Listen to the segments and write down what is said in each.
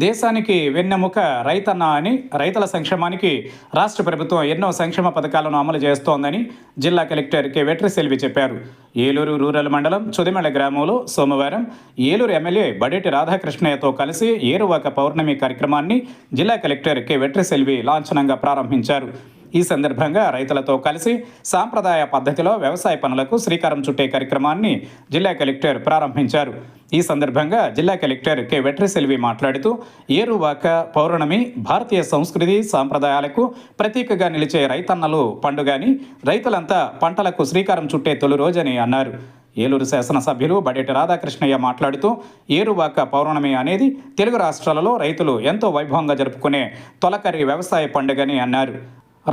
దేశానికి వెన్నెముక రైతన్న అని రైతుల సంక్షేమానికి రాష్ట్ర ప్రభుత్వం ఎన్నో సంక్షేమ పథకాలను అమలు చేస్తోందని జిల్లా కలెక్టర్ కె వెట్రిసెల్వి చెప్పారు. ఏలూరు రూరల్ మండలం చుదిమెళ గ్రామంలో సోమవారం ఏలూరు ఎమ్మెల్యే బడేటి రాధాకృష్ణయ్యతో కలిసి ఏరువాక పౌర్ణమి కార్యక్రమాన్ని జిల్లా కలెక్టర్ కె వెట్రిసెల్వి లాంఛనంగా ప్రారంభించారు. ఈ సందర్భంగా రైతులతో కలిసి సాంప్రదాయ పద్ధతిలో వ్యవసాయ పనులకు శ్రీకారం చుట్టే కార్యక్రమాన్ని జిల్లా కలెక్టర్ ప్రారంభించారు. ఈ సందర్భంగా జిల్లా కలెక్టర్ కె వెట్రిసెల్వి మాట్లాడుతూ ఏరువాక పౌర్ణమి భారతీయ సంస్కృతి సాంప్రదాయాలకు ప్రతీకగా నిలిచే రైతన్నలు పండుగని, రైతులంతా పంటలకు శ్రీకారం చుట్టే తొలి రోజని అన్నారు. ఏలూరు శాసనసభ్యులు బడేటి రాధాకృష్ణయ్య మాట్లాడుతూ ఏరువాక పౌర్ణమి అనేది తెలుగు రాష్ట్రాలలో రైతులు ఎంతో వైభవంగా జరుపుకునే తొలకరి వ్యవసాయ పండుగని అన్నారు.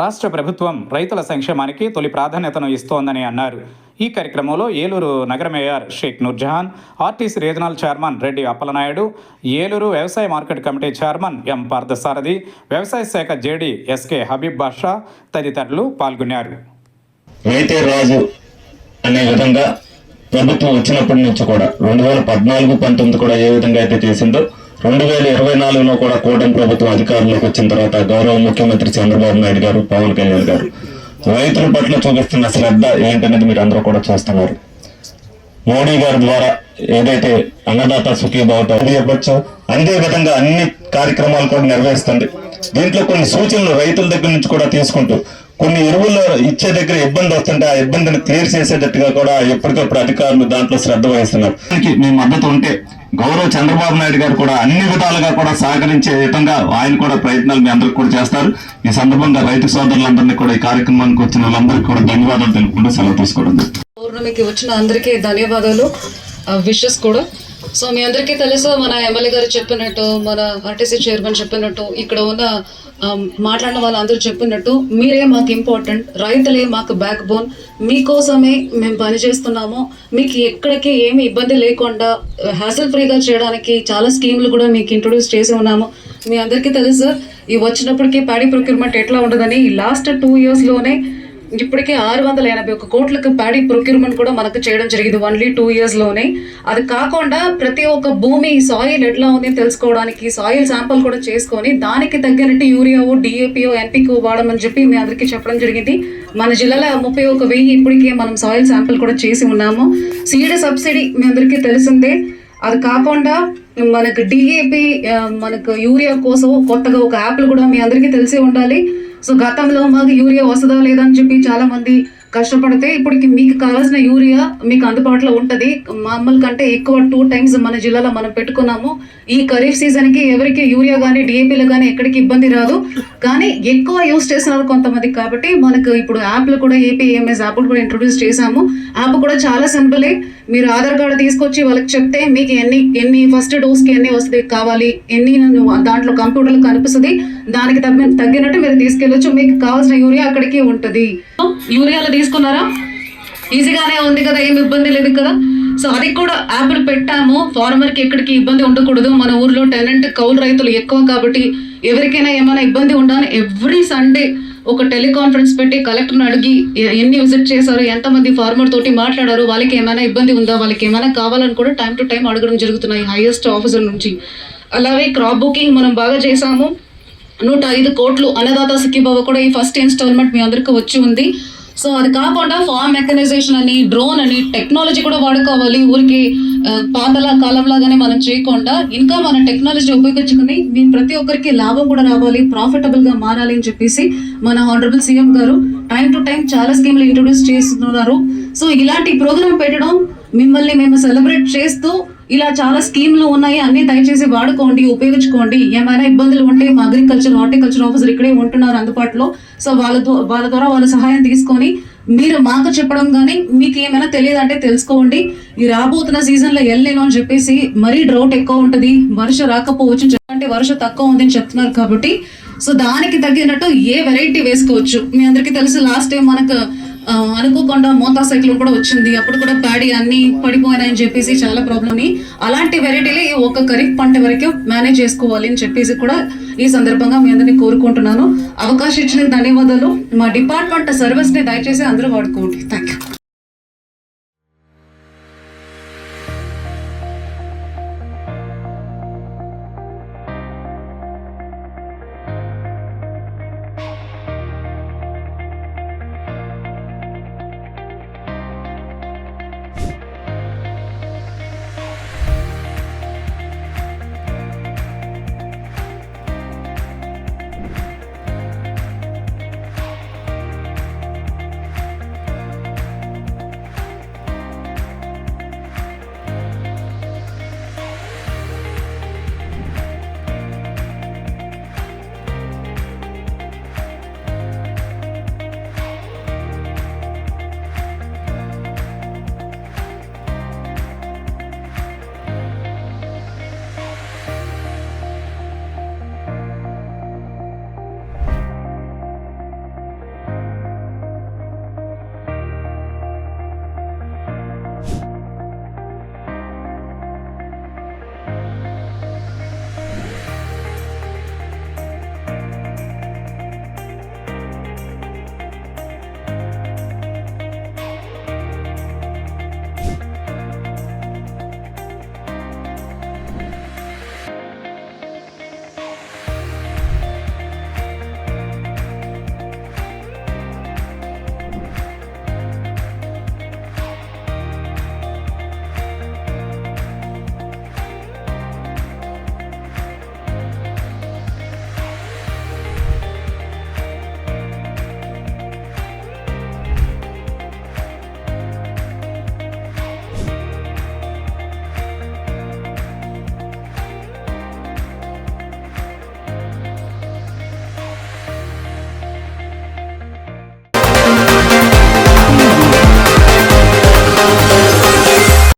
రాష్ట్ర ప్రభుత్వం రైతుల సంక్షేమానికి తొలి ప్రాధాన్యతను ఇస్తోందని అన్నారు. ఈ కార్యక్రమంలో ఏలూరు నగర mayor Shaik Noorjahan, RTC regional chairman Reddy Appalanaidu, Eluru వ్యవసాయ market committee chairman M Parthasarathy, వ్యవసాయ శాఖ జేడీ ఎస్కే హబీబ్ బాషా తదితరులు పాల్గొన్నారు. రైతే రాజు అనే విధంగా ప్రభుత్వం వచ్చినప్పటి నుంచి కూడా 2014-19 కూడా ఏ విధంగా అయితే చేసిందో 2024లో కూడా కూటమి ప్రభుత్వం అధికారంలోకి వచ్చిన తర్వాత గౌరవ ముఖ్యమంత్రి చంద్రబాబు నాయుడు గారు, పవన్ కళ్యాణ్ గారు రైతుల పట్ల చూపిస్తున్న శ్రద్ధ ఏంటనేది మీరు అందరూ కూడా చూస్తున్నారు. మోడీ గారి ద్వారా ఏదైతే అన్నదాత సుఖీభావ ఇవ్వచ్చు, అదే విధంగా అన్ని కార్యక్రమాలు కూడా నిర్వహిస్తుంది. దీంట్లో కొన్ని సూచనలు రైతుల దగ్గర నుంచి కూడా తీసుకుంటూ కొన్ని ఎరువులు ఇచ్చే దగ్గర ఇబ్బంది వస్తుంటే ఆ ఇబ్బందిని క్లియర్ చేసేటట్టుగా కూడా ఎప్పటికప్పుడు అధికారులు దాంట్లో శ్రద్ధ వహిస్తున్నారు. మీ మద్దతు ఉంటే గౌరవ చంద్రబాబు నాయుడు గారు కూడా అన్ని విధాలుగా కూడా సహకరించే విధంగా ఆయన కూడా ప్రయత్నాలు మీ అందరికి కూడా చేస్తారు. ఈ సందర్భంగా రైతు సోదరులందరినీ కూడా ఈ కార్యక్రమానికి వచ్చిన వాళ్ళందరికీ కూడా ధన్యవాదాలు తెలుపుకుంటూ సెలవు తీసుకోవడం. పౌర్ణమికి వచ్చిన అందరికీ ధన్యవాదాలు, విషెస్ కూడా. సో మీ అందరికీ తెలుసు, మన ఎమ్మెల్యే గారు చెప్పినట్టు, మన ఆర్టీసీ చైర్మన్ చెప్పినట్టు, ఇక్కడ ఉన్న మాట్లాడిన వాళ్ళందరూ చెప్పినట్టు మీరే మాకు ఇంపార్టెంట్, రైతులే మాకు బ్యాక్ బోన్. మీకోసమే మేము పనిచేస్తున్నాము. మీకు ఎక్కడికి ఏమి ఇబ్బంది లేకుండా హ్యాసిల్ ఫ్రీగా చేయడానికి చాలా స్కీమ్లు కూడా మీకు ఇంట్రొడ్యూస్ చేసి ఉన్నాము. మీ అందరికీ తెలుసు, ఈ వచ్చినప్పటికీ ప్యాడీ ప్రొక్యూర్మెంట్ ఎట్లా ఉండదని. ఈ లాస్ట్ 2 yearsలోనే ఇప్పటికే 681 కోట్లకు ప్యాడీ ప్రొక్యూర్మెంట్ కూడా మనకు చేయడం జరిగింది ఓన్లీ 2 yearsలోనే. అది కాకుండా ప్రతి ఒక్క భూమి సాయిల్ ఎట్లా ఉంది తెలుసుకోవడానికి సాయిల్ శాంపుల్ కూడా చేసుకొని దానికి తగ్గినట్టు యూరియాఓ, డిఏపిఓ, ఎన్పికో వాడమని చెప్పి మీ అందరికీ చెప్పడం జరిగింది. మన జిల్లాలో 31,000 ఇప్పటికే మనం సాయిల్ శాంపుల్ కూడా చేసి ఉన్నాము. సీడ్ సబ్సిడీ మీ అందరికీ తెలిసిందే. అది కాకుండా మనకు డిఏపి, మనకు యూరియా కోసం కొత్తగా ఒక యాప్లు కూడా మీ అందరికీ తెలిసి ఉండాలి. సో గతంలో మాకు యూరియా వస్తుందా లేదని చెప్పి చాలా మంది కష్టపడితే ఇప్పటికి మీకు కావాల్సిన యూరియా మీకు అందుబాటులో ఉంటుంది. మామూలు కంటే ఎక్కువ 2 times మన జిల్లాలో మనం పెట్టుకున్నాము. ఈ ఖరీఫ్ సీజన్కి ఎవరికి యూరియా కానీ డిఏపీలు కానీ ఎక్కడికి ఇబ్బంది రాదు. కానీ ఎక్కువ యూస్ చేస్తున్నారు కొంతమంది, కాబట్టి మనకు ఇప్పుడు యాప్లు కూడా ఏపీఎంఎస్ యాప్లు కూడా ఇంట్రొడ్యూస్ చేశాము. యాప్ కూడా చాలా సింపులే. మీరు ఆధార్ కార్డు తీసుకొచ్చి వాళ్ళకి చెప్తే మీకు ఎన్ని ఫస్ట్ డోస్కి ఎన్ని వస్తుంది కావాలి, ఎన్ని దాంట్లో కంప్యూటర్లో కనిపిస్తుంది. దానికి తగ్గినట్టు మీరు తీసుకెళ్ళొచ్చు. మీకు కావాల్సిన యూరియా అక్కడికి ఉంటుంది. యూరియాలో తీసుకున్నారా? ఈజీగానే ఉంది కదా, ఏమి ఇబ్బంది లేదు కదా. సో అది కూడా యాప్లు పెట్టాము. ఫార్మర్కి ఎక్కడికి ఇబ్బంది ఉండకూడదు. మన ఊర్లో టెనెంట్ కౌలు రైతులు ఎక్కువ కాబట్టి ఎవరికైనా ఏమైనా ఇబ్బంది ఉండాలని ఎవ్రీ సండే ఒక టెలికాన్ఫరెన్స్ పెట్టి కలెక్టర్ని అడిగి ఎన్ని విజిట్ చేశారు, ఎంతమంది ఫార్మర్ తోటి మాట్లాడారు, వాళ్ళకి ఏమైనా ఇబ్బంది ఉందా, వాళ్ళకి ఏమైనా కావాలని కూడా టైం టు టైం అడగడం జరుగుతున్నాయి హైయెస్ట్ ఆఫీసర్ నుంచి. అలాగే క్రాప్ బుకింగ్ మనం బాగా చేసాము. 105 కోట్లు అన్నదాత సుఖీభావ కూడా ఈ ఫస్ట్ ఇన్స్టాల్మెంట్ మీ అందరికీ వచ్చి ఉంది. సో అది కాకుండా ఫార్మ్ మెకనైజేషన్ అని, డ్రోన్ అని టెక్నాలజీ కూడా వాడుకోవాలి. ఊరికి పాతల కాలంలాగానే మనం చేయకుండా ఇంకా మన టెక్నాలజీ ఉపయోగించుకుని మీ ప్రతి ఒక్కరికి లాభం కూడా రావాలి, ప్రాఫిటబుల్గా మారాలి అని చెప్పేసి మన హానరబుల్ సీఎం గారు టైం టు టైం చాలా స్కీమ్లు ఇంట్రొడ్యూస్ చేస్తున్నారు. సో ఇలాంటి ప్రోగ్రామ్ పెట్టడం, మిమ్మల్ని మేము సెలబ్రేట్ చేస్తూ ఇలా చాలా స్కీమ్లు ఉన్నాయి, అన్ని దయచేసి వాడుకోండి, ఉపయోగించుకోండి. ఏమైనా ఇబ్బందులు ఉంటే మా అగ్రికల్చర్, హార్టికల్చర్ ఆఫీసర్ ఇక్కడే ఉంటున్నారు అందుబాటులో. సో వాళ్ళ ద్వారా వాళ్ళ సహాయం తీసుకొని మీరు మాకు చెప్పడం కానీ మీకు ఏమైనా తెలియదంటే తెలుసుకోండి. ఈ రాబోతున్న సీజన్లో ఎల్నినో అని చెప్పేసి మరీ డ్రౌట్ ఎక్కువ ఉంటుంది, వర్షం రాకపోవచ్చు, అంటే వర్షం తక్కువ ఉందని చెప్తున్నారు. కాబట్టి సో దానికి తగ్గినట్టు ఏ వెరైటీ వేసుకోవచ్చు. మీ అందరికీ తెలుసు, లాస్ట్ టైం మనకు అనుకోకుండా మోతా సైక్లోన్ కూడా వచ్చింది. అప్పుడు కూడా ప్యాడీ అన్ని పడిపోయినాయని చెప్పేసి చాలా ప్రాబ్లమ్. అలాంటి వెరైటీలే ఒక ఖరీఫ్ పంట వరకు మేనేజ్ చేసుకోవాలి అని చెప్పేసి కూడా ఈ సందర్భంగా మీ అందరినీ కోరుకుంటున్నాను. అవకాశం ఇచ్చిన ధన్యవాదాలు. మా డిపార్ట్మెంట్ సర్వీస్ని దయచేసి అందరూ వాడుకోండి. Thank you.